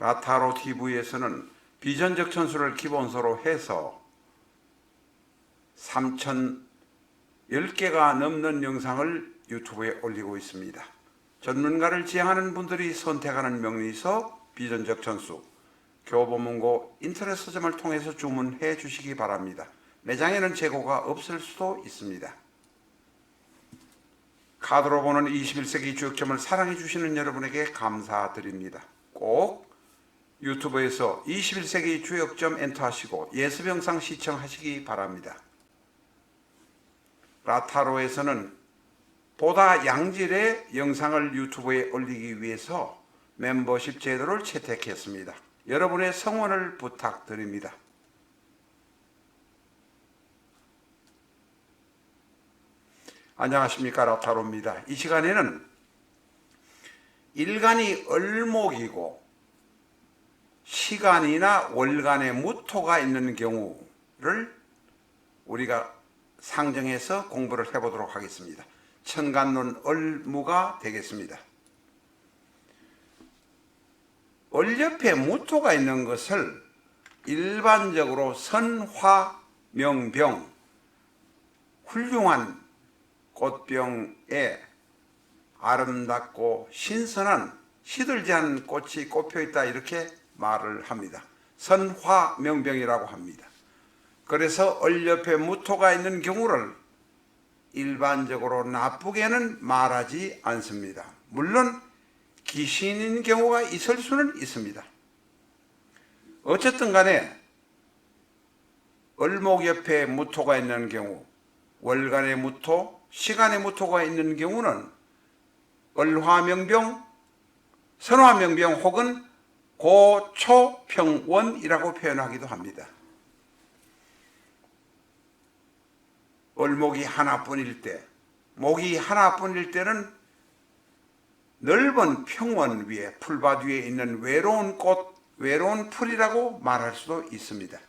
라타로 TV에서는 비전적 천수를 기본소로 해서 3,010개가 넘는 영상을 유튜브에 올리고 있습니다. 전문가를 지향하는 분들이 선택하는 명리서 비전적 천수, 교보문고 인터넷 서점을 통해서 주문해 주시기 바랍니다. 매장에는 재고가 없을 수도 있습니다. 카드로 보는 21세기 주역점을 사랑해 주시는 여러분에게 감사드립니다. 꼭 유튜브에서 21세기 주역점 엔터하시고 예습 영상 시청하시기 바랍니다. 라타로에서는 보다 양질의 영상을 유튜브에 올리기 위해서 멤버십 제도를 채택했습니다. 여러분의 성원을 부탁드립니다. 안녕하십니까, 라타로입니다. 이 시간에는 일간이 을목이고 시간이나 월간의 무토가 있는 경우를 우리가 상정해서 공부를 해보도록 하겠습니다. 천간론 을무가 되겠습니다. 을 옆에 무토가 있는 것을 일반적으로 선화명병, 훌륭한 꽃병에 아름답고 신선한 시들지 않은 꽃이 꼽혀있다, 이렇게 말을 합니다. 선화명병이라고 합니다. 그래서 을 옆에 무토가 있는 경우를 일반적으로 나쁘게는 말하지 않습니다. 물론 귀신인 경우가 있을 수는 있습니다. 어쨌든 간에 을목 옆에 무토가 있는 경우, 월간의 무토, 시간의 무토가 있는 경우는 을화명병, 선화명병 혹은 고초평원이라고 표현하기도 합니다. 을목이 하나뿐일 때, 목이 하나뿐일 때는 넓은 평원 위에, 풀밭 위에 있는 외로운 꽃, 외로운 풀이라고 말할 수도 있습니다.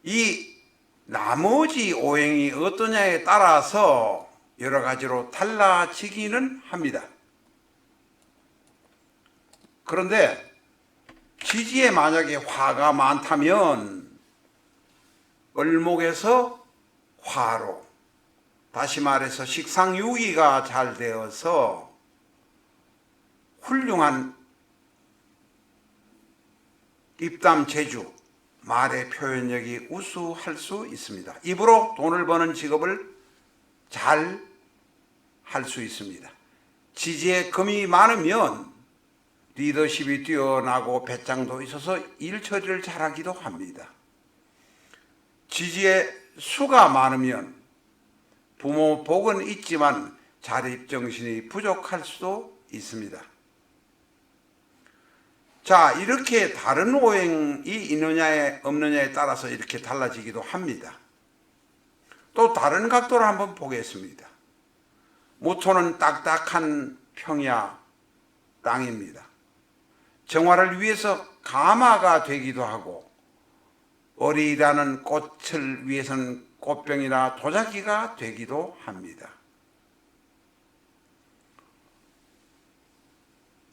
이 나머지 오행이 어떠냐에 따라서 여러 가지로 달라지기는 합니다. 그런데 지지에 만약에 화가 많다면 을목에서 화로, 다시 말해서 식상유기가 잘 되어서 훌륭한 입담 재주, 말의 표현력이 우수할 수 있습니다. 입으로 돈을 버는 직업을 잘 할 수 있습니다. 지지에 금이 많으면 리더십이 뛰어나고 배짱도 있어서 일 처리를 잘하기도 합니다. 지지에 수가 많으면 부모 복은 있지만 자립정신이 부족할 수도 있습니다. 자, 이렇게 다른 오행이 있느냐에 없느냐에 따라서 이렇게 달라지기도 합니다. 또 다른 각도로 한번 보겠습니다. 무토는 딱딱한 평야 땅입니다. 정화를 위해서 가마가 되기도 하고, 어리다는 꽃을 위해서는 꽃병이나 도자기가 되기도 합니다.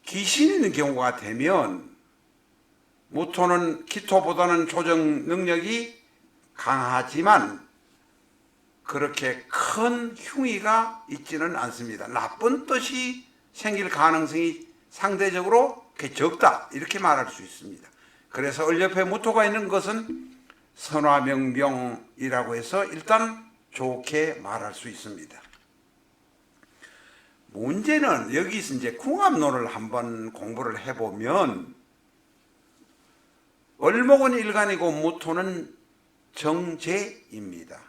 귀신 있는 경우가 되면 무토는 기토보다는 조정 능력이 강하지만 그렇게 큰 흉의가 있지는 않습니다. 나쁜 뜻이 생길 가능성이 상대적으로 적다, 이렇게 말할 수 있습니다. 그래서 을 옆에 무토가 있는 것은 선화명병이라고 해서 일단 좋게 말할 수 있습니다. 문제는 여기서 이제 궁합론을 한번 공부를 해보면, 을목은 일간이고 무토는 정제입니다.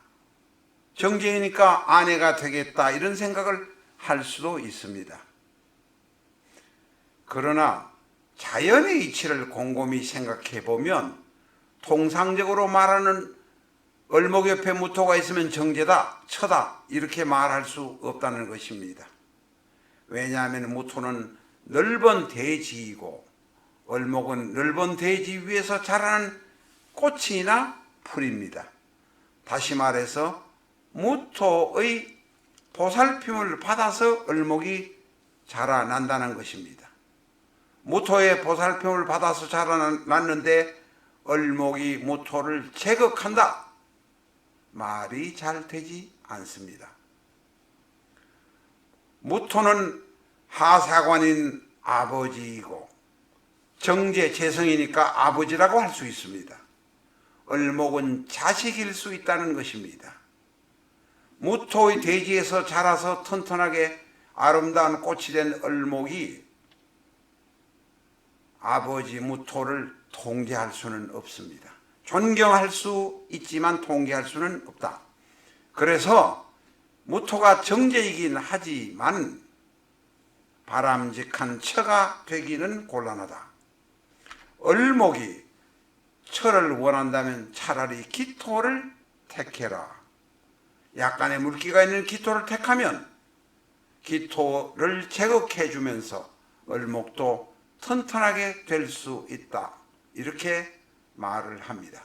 정제이니까 아내가 되겠다, 이런 생각을 할 수도 있습니다. 그러나 자연의 이치를 곰곰이 생각해 보면 통상적으로 말하는 을목 옆에 무토가 있으면 정제다, 처다, 이렇게 말할 수 없다는 것입니다. 왜냐하면 무토는 넓은 대지이고 을목은 넓은 대지 위에서 자라는 꽃이나 풀입니다. 다시 말해서 무토의 보살핌을 받아서 을목이 자라난다는 것입니다. 무토의 보살핌을 받아서 자라났는데 을목이 무토를 제거한다. 말이 잘 되지 않습니다. 무토는 하사관인 아버지이고 정제 재성이니까 아버지라고 할 수 있습니다. 을목은 자식일 수 있다는 것입니다. 무토의 대지에서 자라서 튼튼하게 아름다운 꽃이 된 을목이 아버지 무토를 통제할 수는 없습니다. 존경할 수 있지만 통제할 수는 없다. 그래서 무토가 정제이긴 하지만 바람직한 처가 되기는 곤란하다. 을목이 처를 원한다면 차라리 기토를 택해라. 약간의 물기가 있는 기토를 택하면 기토를 제거해 주면서 을목도 튼튼하게 될 수 있다. 이렇게 말을 합니다.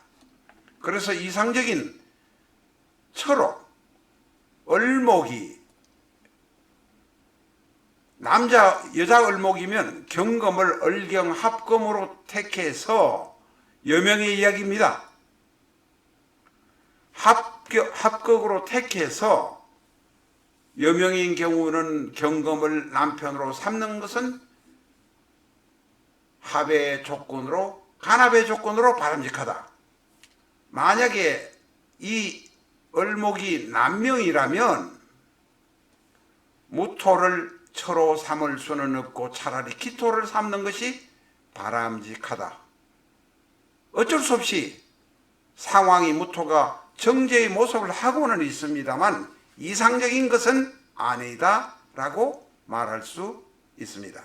그래서 이상적인 처로 을목이 여자 을목이면 경금을 을경합금으로 택해서 여명의 이야기입니다. 합격으로 택해서 여명인 경우는 경금을 남편으로 삼는 것은 합의 조건으로 간합의 조건으로 바람직하다. 만약에 이 을목이 남명이라면 무토를 처로 삼을 수는 없고 차라리 기토를 삼는 것이 바람직하다. 어쩔 수 없이 상황이 무토가 정제의 모습을 하고는 있습니다만 이상적인 것은 아니다라고 말할 수 있습니다.